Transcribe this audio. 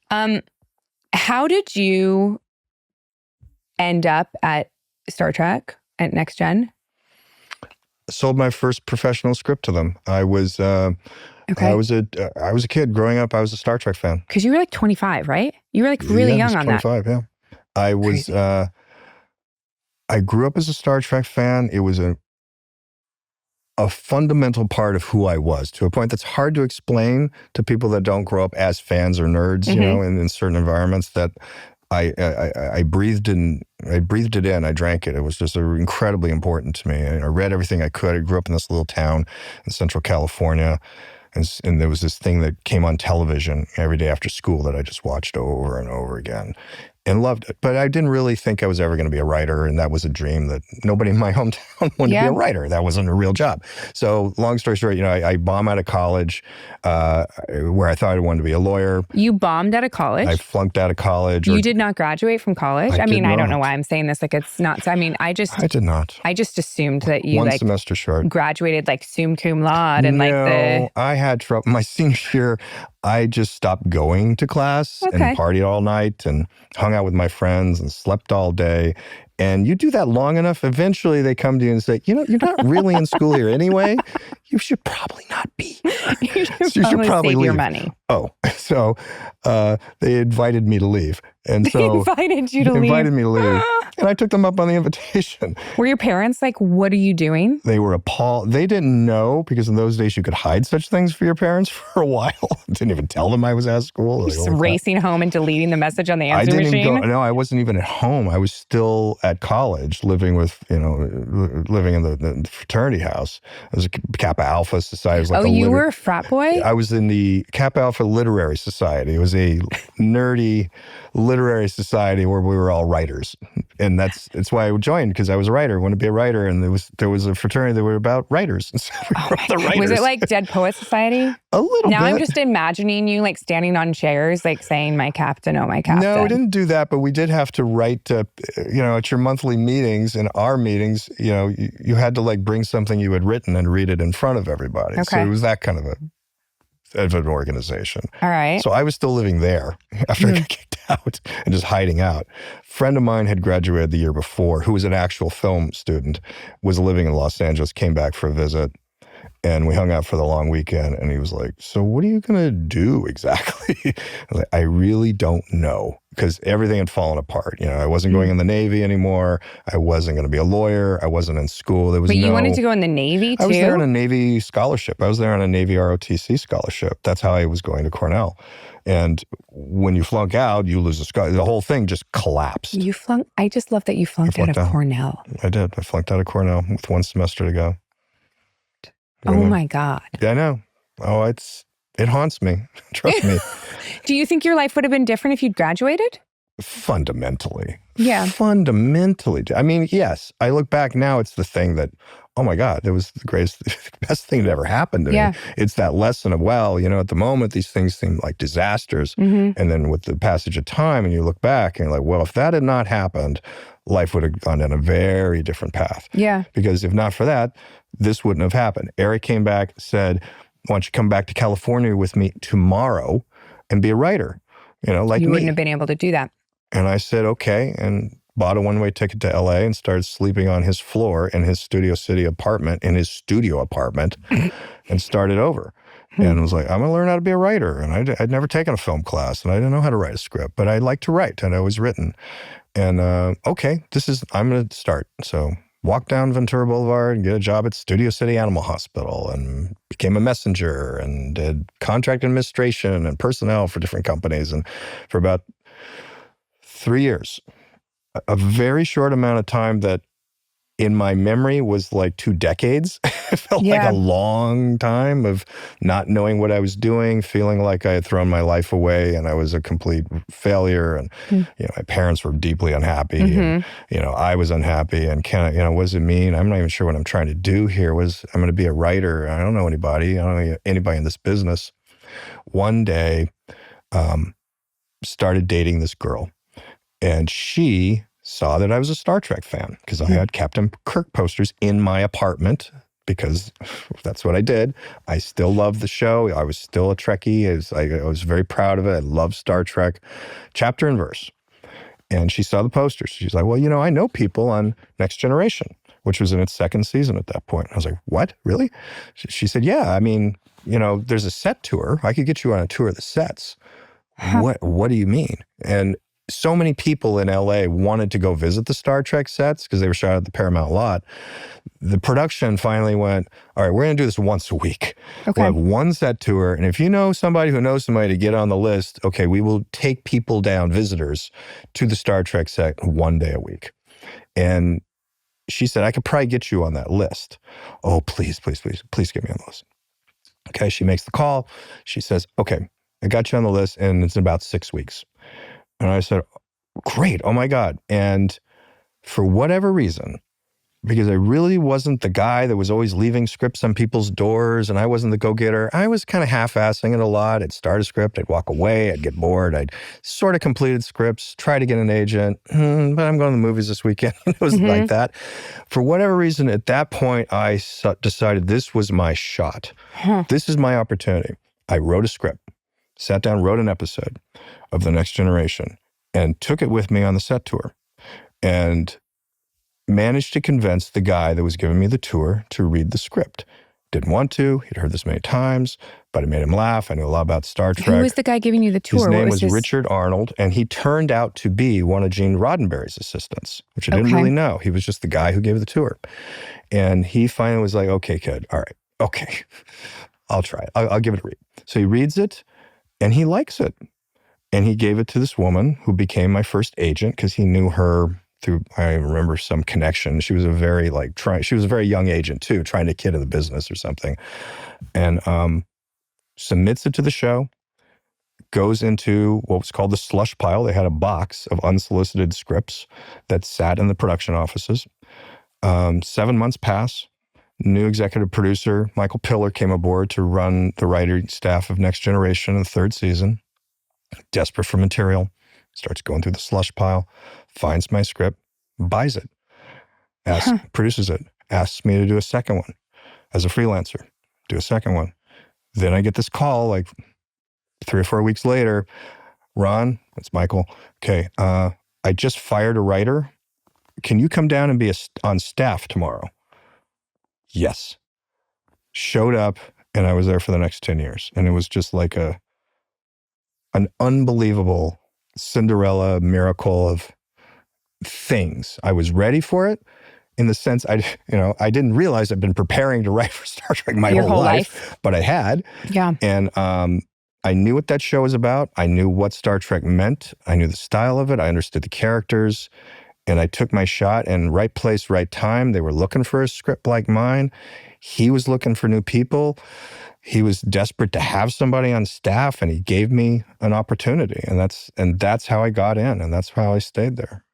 How did you end up at Star Trek at Next Gen? Sold my first professional script to them. I was a kid growing up. I was a Star Trek fan. Because you were like 25, right? You were like really young on 25, that. Yeah, I was. Crazy. I grew up as a Star Trek fan. It was a fundamental part of who I was, to a point that's hard to explain to people that don't grow up as fans or nerds, you know, in certain environments. That I breathed it in. I drank it. It was just incredibly important to me. I read everything I could. I grew up in this little town in Central California, and there was this thing that came on television every day after school that I just watched over and over again. And loved it. But I didn't really think I was ever going to be a writer, and that was a dream that nobody in my hometown wanted to be a writer. That wasn't a real job. So long story short, you know, I bombed out of college where I thought I wanted to be a lawyer. You bombed out of college? I flunked out of college. You did not graduate from college? I mean, I don't know why I'm saying this. Like, it's not. I mean, I did not. I just assumed that you one semester short graduated like summa cum laude and I had trouble. My senior year, I just stopped going to class and partied all night and hung out with my friends and slept all day. And you do that long enough, eventually they come to you and say, you know, you're not really in school here anyway. You should probably not be. You should probably save your money. Oh, so they invited me to leave. And so they invited you to leave. They invited me to leave. And I took them up on the invitation. Were your parents like, what are you doing? They were appalled. They didn't know, because in those days you could hide such things for your parents for a while. Didn't even tell them I was at school. Just racing home and deleting the message on the answer machine? No, I wasn't even at home. I was still at college, living in the fraternity house. It was a Kappa Alpha Society. It was like you were a frat boy? I was in the Kappa Alpha Literary Society. It was a nerdy literary society where we were all writers. And that's why I joined, because I was a writer. I wanted to be a writer. And there was a fraternity that were about writers. And so we were the writers. Was it like Dead Poet Society? A little bit. Now I'm just imagining you like standing on chairs, like saying, my captain, oh, my captain. No, we didn't do that, but we did have to write, at your monthly meetings and our meetings, you had to like bring something you had written and read it in front of everybody. Okay. So it was that kind of an organization. All right. So I was still living there after I got kicked out and just hiding out. A friend of mine had graduated the year before, who was an actual film student, was living in Los Angeles, came back for a visit, and we hung out for the long weekend. And he was like, so what are you going to do exactly? I was like, I really don't know, because everything had fallen apart. I wasn't going in the Navy anymore. I wasn't going to be a lawyer. I wasn't in school. But you wanted to go in the Navy too? I was there on a Navy scholarship. I was there on a Navy ROTC scholarship. That's how I was going to Cornell. And when you flunk out, you lose a scholarship. The whole thing just collapsed. You flunked? I just love that you flunked out of Cornell. I did. I flunked out of Cornell with one semester to go. Oh my God. Yeah, I know. Oh, it haunts me. Trust me. Do you think your life would have been different if you'd graduated? Fundamentally. Yeah. Fundamentally. I mean, yes. I look back now, it's the thing that, oh my God, that was the best thing that ever happened to me. It's that lesson of, at the moment, these things seem like disasters. Mm-hmm. And then with the passage of time, and you look back and you're like, well, if that had not happened, life would have gone down a very different path. Yeah. Because if not for that, this wouldn't have happened. Eric came back, said, why don't you come back to California with me tomorrow and be a writer? Like you me. wouldn't have been able to do that. And I said, okay, and bought a one-way ticket to LA and started sleeping on his floor in his Studio City apartment, and started over. And was like, I'm going to learn how to be a writer. And I'd never taken a film class, and I didn't know how to write a script, but I like to write, and I always written. And I'm going to start. So walked down Ventura Boulevard and get a job at Studio City Animal Hospital, and became a messenger and did contract administration and personnel for different companies. And for about 3 years, a very short amount of time that in my memory was like 2 decades. It felt like a long time of not knowing what I was doing, feeling like I had thrown my life away and I was a complete failure. And, my parents were deeply unhappy. And, I was unhappy. And what does it mean? I'm not even sure what I'm trying to do here. I'm going to be a writer. I don't know anybody. I don't know anybody in this business. One day, started dating this girl, and she saw that I was a Star Trek fan, because I had Captain Kirk posters in my apartment because that's what I did. I still loved the show. I was still a Trekkie. I was very proud of it. I loved Star Trek, chapter and verse. And she saw the posters. She's like, well, I know people on Next Generation, which was in its second season at that point. I was like, what? Really? She said, yeah, I mean, there's a set tour. I could get you on a tour of the sets. Huh. What do you mean? And so many people in LA wanted to go visit the Star Trek sets because they were shot at the Paramount lot. The production finally went, all right, we're going to do this once a week. Okay. We'll have one set tour. And if you know somebody who knows somebody to get on the list, okay, we will take people down, visitors, to the Star Trek set one day a week. And she said, I could probably get you on that list. Oh, please, please, please, please get me on the list. Okay, she makes the call. She says, okay, I got you on the list, and it's in about 6 weeks. And I said, great, oh my God. And for whatever reason, because I really wasn't the guy that was always leaving scripts on people's doors, and I wasn't the go-getter, I was kind of half-assing it a lot. I'd start a script, I'd walk away, I'd get bored, I'd sort of completed scripts, try to get an agent, but I'm going to the movies this weekend. It was like that. For whatever reason, at that point, I decided this was my shot. This is my opportunity. I wrote a script, sat down, wrote an episode of The Next Generation, and took it with me on the set tour, and managed to convince the guy that was giving me the tour to read the script. Didn't want to. He'd heard this many times, but it made him laugh. I knew a lot about Star Trek. Who was the guy giving you the tour? His name was Richard Arnold, and he turned out to be one of Gene Roddenberry's assistants, which I didn't really know. He was just the guy who gave the tour. And he finally was like, okay, kid, all right, okay, I'll try it. I'll give it a read. So he reads it, and he likes it. And he gave it to this woman who became my first agent because he knew her through, I remember, some connection. She was a very she was a very young agent too, trying to get in the business or something. And submits it to the show, goes into what was called the slush pile. They had a box of unsolicited scripts that sat in the production offices. 7 months pass. New executive producer, Michael Piller, came aboard to run the writing staff of Next Generation in the third season. Desperate for material, starts going through the slush pile, finds my script, buys it, produces it, asks me to do a second one as a freelancer, do a second one. Then I get this call like 3 or 4 weeks later, Ron, it's Michael, okay, I just fired a writer. Can you come down and be on staff tomorrow? Yes. Showed up, and I was there for the next 10 years. And it was just like an unbelievable Cinderella miracle of things. I was ready for it in the sense I didn't realize I'd been preparing to write for Star Trek my whole life, but I had. Yeah. And I knew what that show was about. I knew what Star Trek meant. I knew the style of it. I understood the characters. And I took my shot, and right place, right time. They were looking for a script like mine. He was looking for new people. He was desperate to have somebody on staff, and he gave me an opportunity. And that's how I got in, and that's how I stayed there.